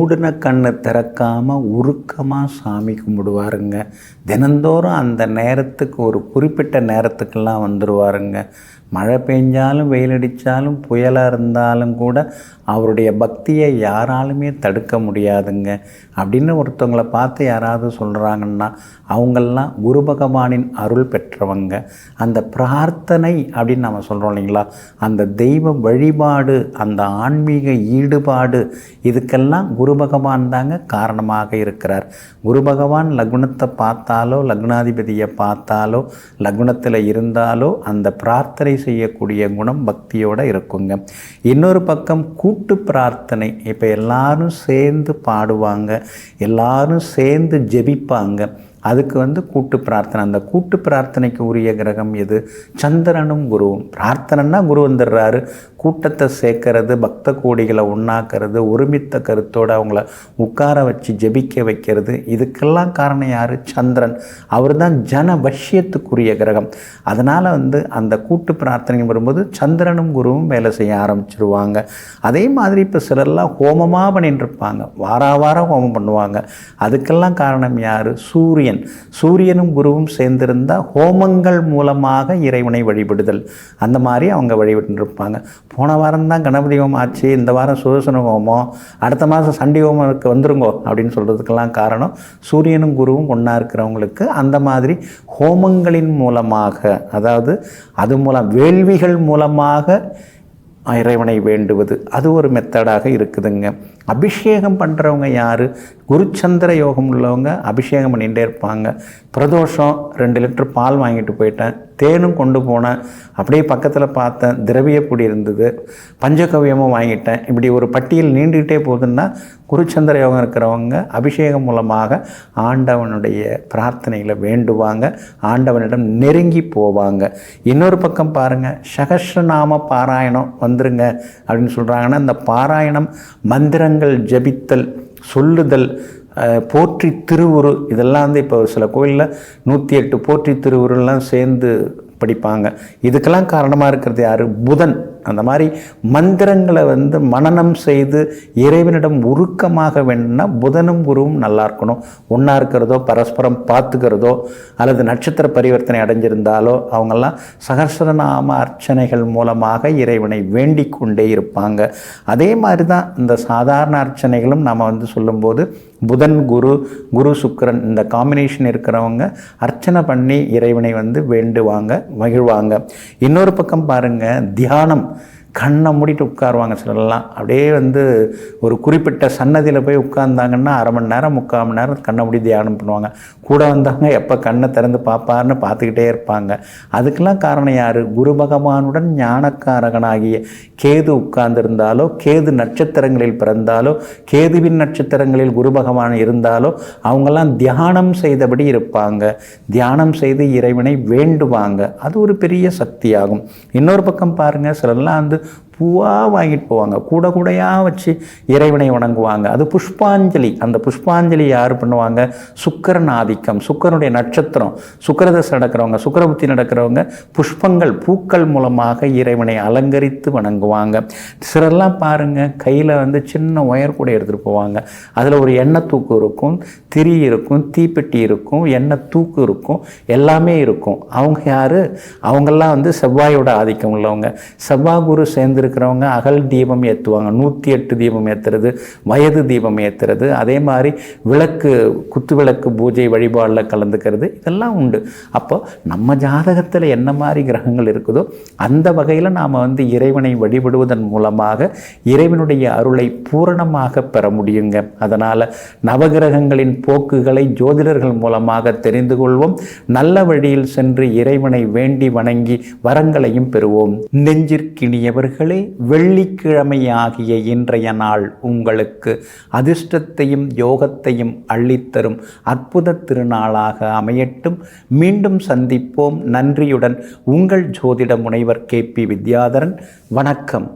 மூடின கண்ணை திறக்காமல் உருக்கமாக சாமி கும்பிடுவாருங்க. தினந்தோறும் அந்த நேரத்துக்கு ஒரு குறிப்பிட்ட நேரத்துக்கெல்லாம் வந்துடுவாருங்க. மழை பெஞ்சாலும் வெயில் அடித்தாலும் புயலாக இருந்தாலும் கூட அவருடைய பக்தியை யாராலுமே தடுக்க முடியாதுங்க அப்படின்னு ஒருத்தவங்களை பார்த்து யாராவது சொல்கிறாங்கன்னா அவங்கெல்லாம் குரு பகவானின் அருள் பெற்றவங்க. அந்த பிரார்த்தனை அப்படின்னு நம்ம சொல்கிறோம் இல்லைங்களா, அந்த தெய்வ வழிபாடு, அந்த ஆன்மீக ஈடுபாடு, இதுக்கெல்லாம் குரு பகவான் தாங்க காரணமாக இருக்கிறார். குரு பகவான் லக்னத்தை பார்த்தாலோ லக்னாதிபதியை பார்த்தாலோ லக்னத்தில் இருந்தாலோ அந்த பிரார்த்தனை செய்யக்கூடிய குணம் பக்தியோடு இருக்குங்க. இன்னொரு பக்கம் கூட்டு பிரார்த்தனை. இப்போ எல்லாரும் சேர்ந்து பாடுவாங்க, எல்லாரும் சேர்ந்து ஜெபிப்பாங்க. அதுக்கு கூட்டு பிரார்த்தனை. அந்த கூட்டு பிரார்த்தனைக்கு உரிய கிரகம் எது? சந்திரனும் குருவும். பிரார்த்தனைன்னா குரு வந்துடுறாரு. கூட்டத்தை சேர்க்கறது, பக்த கோடிகளை ஒன்றாக்கிறது, ஒருமித்த கருத்தோடு அவங்கள உட்கார வச்சு ஜெபிக்க வைக்கிறது, இதுக்கெல்லாம் காரணம் யார்? சந்திரன். அவர் தான் ஜன வஷ்யத்துக்குரிய கிரகம். அதனால் அந்த கூட்டு பிரார்த்தனை வரும்போது சந்திரனும் குருவும் வேலை செய்ய ஆரம்பிச்சிருவாங்க. அதே மாதிரி இப்போ சிலர்லாம் ஹோமமாக பண்ணிட்டு இருப்பாங்க, வாரம் ஹோமம் பண்ணுவாங்க. அதுக்கெல்லாம் காரணம் யார்? சூரியன். சூரியனும் குருவும் சேர்ந்திருந்தால் ஹோமங்கள் மூலமாக இறைவனை வழிபடுதல், அந்த மாதிரி அவங்க வழிபட்டு இருப்பாங்க. போன வாரம் தான் கணபதி ஹோமம் ஆச்சு, இந்த வாரம் சுதர்சன ஹோமம், அடுத்த மாதம் சண்டி ஹோமத்துக்கு வந்துருங்கோ அப்படின்னு சொல்கிறதுக்கெல்லாம் காரணம் சூரியனும் குருவும் ஒன்றா இருக்கிறவங்களுக்கு அந்த மாதிரி ஹோமங்களின் மூலமாக, அதாவது அது மூலம் வேள்விகள் மூலமாக இறைவனை வேண்டுவது, அது ஒரு மெத்தடாக இருக்குதுங்க. அபிஷேகம் பண்ணுறவங்க யார்? குருச்சந்திர யோகம் உள்ளவங்க அபிஷேகம் பண்ணிகிட்டே இருப்பாங்க. பிரதோஷம் 2 லிட்டர் பால் வாங்கிட்டு போயிட்டேன், தேனும் கொண்டு போனேன், அப்படியே பக்கத்தில் பார்த்தேன் திரவியப்பொடி இருந்தது, பஞ்சகவ்யமும் வாங்கிட்டேன். இப்படி ஒரு பட்டியல் நீண்டுகிட்டே போகுதுன்னா குருச்சந்திர யோகம் இருக்கிறவங்க அபிஷேகம் மூலமாக ஆண்டவனுடைய பிரார்த்தனைகளை வேண்டுவாங்க, ஆண்டவனிடம் நெருங்கி போவாங்க. இன்னொரு பக்கம் பாருங்கள், சகஸ்ரநாம பாராயணம் வந்துருங்க அப்படின்னு சொல்கிறாங்கன்னா அந்த பாராயணம், மந்திரங்கள் ஜபித்தல், சொல்லுதல், போற்றி திருவுரு, இதெல்லாம் இப்போ சில கோயிலில் 108 போற்றி திருவுருலாம் சேர்ந்து படிப்பாங்க. இதுக்கெல்லாம் காரணமாக இருக்கிறது யார்? புதன். அந்த மாதிரி மந்திரங்களை மனனம் செய்து இறைவனிடம் உருக்கமாக வேணும்னா புதனும் குருவும் நல்லா இருக்கணும். ஒன்றா இருக்கிறதோ, பரஸ்பரம் பார்த்துக்கிறதோ, அல்லது நட்சத்திர பரிவர்த்தனை அடைஞ்சிருந்தாலோ அவங்கெல்லாம் சகஸ்ரநாம அர்ச்சனைகள் மூலமாக இறைவனை வேண்டிக் கொண்டே இருப்பாங்க. அதே மாதிரி தான் இந்த சாதாரண அர்ச்சனைகளும் நம்ம சொல்லும்போது புதன் குரு, குரு சுக்கிரன் இந்த காம்பினேஷன் இருக்கிறவங்க அர்ச்சனை பண்ணி இறைவனை வேண்டுவாங்க, மகிழ்வாங்க. இன்னொரு பக்கம் பாருங்கள், தியானம். கண்ணை மூடிட்டு உட்காருவாங்க சிலர்லாம். அப்படியே ஒரு குறிப்பிட்ட சன்னதியில் போய் உட்கார்ந்தாங்கன்னா 1/2 மணி நேரம் 3/4 மணி நேரம் கண்ணை மூடி தியானம் பண்ணுவாங்க. கூட வந்தவங்க எப்போ கண்ணை திறந்து பார்ப்பாருன்னு பார்த்துக்கிட்டே இருப்பாங்க. அதுக்கெல்லாம் காரணம் யார்? குரு பகவானுடன் ஞானக்காரகனாகிய கேது உட்கார்ந்திருந்தாலோ, கேது நட்சத்திரங்களில் பிறந்தாலோ, கேதுவின் நட்சத்திரங்களில் குரு பகவான் இருந்தாலோ அவங்கெல்லாம் தியானம் செய்தபடி இருப்பாங்க, தியானம் செய்து இறைவனை வேண்டுவாங்க. அது ஒரு பெரிய சக்தியாகும். இன்னொரு பக்கம் பாருங்கள், சிலர்லாம் பூவாக வாங்கிட்டு போவாங்க, கூடையாக வச்சு இறைவனை வணங்குவாங்க. அது புஷ்பாஞ்சலி. அந்த புஷ்பாஞ்சலி யார் பண்ணுவாங்க? சுக்கிரன் ஆதிக்கம், சுக்கிரனுடைய நட்சத்திரம், சுக்கிரதசை நடக்கிறவங்க, சுக்கிரபுத்தி நடக்கிறவங்க புஷ்பங்கள், பூக்கள் மூலமாக இறைவனை அலங்கரித்து வணங்குவாங்க. சிலர்லாம் பாருங்கள், கையில் சின்ன ஒயர் கூட எடுத்துகிட்டு போவாங்க. அதில் ஒரு எண்ணெய் தூக்கு இருக்கும், திரி இருக்கும், தீப்பெட்டி இருக்கும், எண்ணெய் தூக்கு இருக்கும், எல்லாமே இருக்கும். அவங்க யார்? அவங்கெல்லாம் செவ்வாயோட ஆதிக்கம் உள்ளவங்க. செவ்வாய் குரு சேர்ந்துருக்கிறவங்க அகல் தீபம் ஏற்றுவாங்க, 108 தீபம் ஏற்றுறது, வயது தீபம் ஏற்றுறது, அதே மாதிரி விளக்கு, குத்து விளக்கு பூஜை வழிபாடில் கலந்துக்கிறது, இதெல்லாம் உண்டு. அப்போ நம்ம ஜாதகத்தில் என்ன மாதிரி கிரகங்கள் இருக்குதோ அந்த வகையில் நாம் இறைவனை வழிபடுவதன் மூலமாக இறைவனுடைய அருளை பூரணமாக பெற முடியுங்க. அதனால் நவகிரகங்களின் போக்குகளை ஜோதிடர்கள் மூலமாக தெரிந்து கொள்வோம். நல்ல வழியில் சென்று இறைவனை வேண்டி வணங்கி வரங்களையும் பெறுவோம். நெஞ்சிற்கினியவர்களே, வெள்ளிக்கிழமையாகிய இன்றைய நாள் உங்களுக்கு அதிர்ஷ்டத்தையும் யோகத்தையும் அள்ளித்தரும் அற்புத திருநாளாக அமையட்டும். மீண்டும் சந்திப்போம். நன்றியுடன் உங்கள் ஜோதிட முனைவர் KP வித்யாதரன். வணக்கம்.